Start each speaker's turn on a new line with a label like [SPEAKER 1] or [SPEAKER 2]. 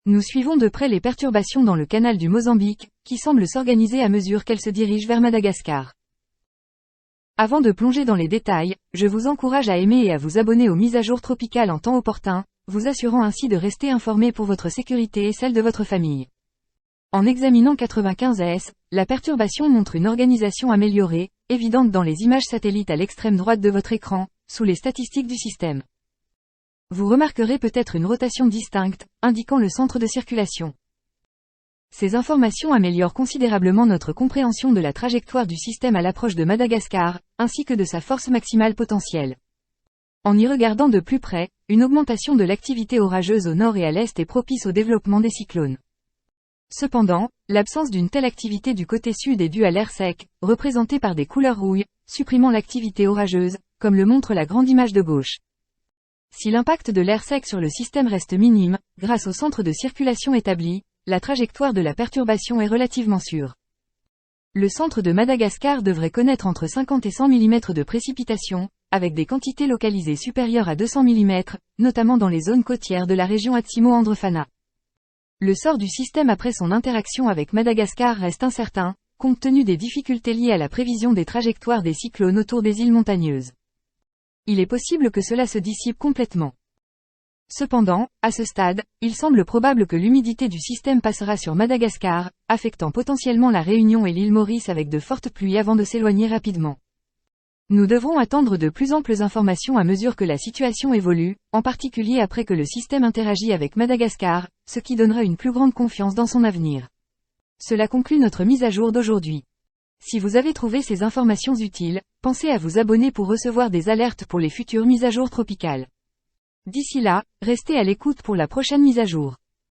[SPEAKER 1] Nous suivons de près les perturbations dans le canal du Mozambique, qui semblent s'organiser à mesure qu'elles se dirigent vers Madagascar. Avant de plonger dans les détails, je vous encourage à aimer et à vous abonner aux mises à jour tropicales en temps opportun, vous assurant ainsi de rester informé pour votre sécurité et celle de votre famille. En examinant 95S, la perturbation montre une organisation améliorée, évidente dans les images satellites à l'extrême droite de votre écran, sous les statistiques du système. Vous remarquerez peut-être une rotation distincte, indiquant le centre de circulation. Ces informations améliorent considérablement notre compréhension de la trajectoire du système à l'approche de Madagascar, ainsi que de sa force maximale potentielle. En y regardant de plus près, une augmentation de l'activité orageuse au nord et à l'est est propice au développement des cyclones. Cependant, l'absence d'une telle activité du côté sud est due à l'air sec, représenté par des couleurs rouges, supprimant l'activité orageuse, comme le montre la grande image de gauche. Si l'impact de l'air sec sur le système reste minime, grâce au centre de circulation établi, la trajectoire de la perturbation est relativement sûre. Le centre de Madagascar devrait connaître entre 50 et 100 mm de précipitations, avec des quantités localisées supérieures à 200 mm, notamment dans les zones côtières de la région Atsimo-Andrefana. Le sort du système après son interaction avec Madagascar reste incertain, compte tenu des difficultés liées à la prévision des trajectoires des cyclones autour des îles montagneuses. Il est possible que cela se dissipe complètement. Cependant, à ce stade, il semble probable que l'humidité du système passera sur Madagascar, affectant potentiellement la Réunion et l'île Maurice avec de fortes pluies avant de s'éloigner rapidement. Nous devrons attendre de plus amples informations à mesure que la situation évolue, en particulier après que le système interagit avec Madagascar, ce qui donnera une plus grande confiance dans son avenir. Cela conclut notre mise à jour d'aujourd'hui. Si vous avez trouvé ces informations utiles, pensez à vous abonner pour recevoir des alertes pour les futures mises à jour tropicales. D'ici là, restez à l'écoute pour la prochaine mise à jour.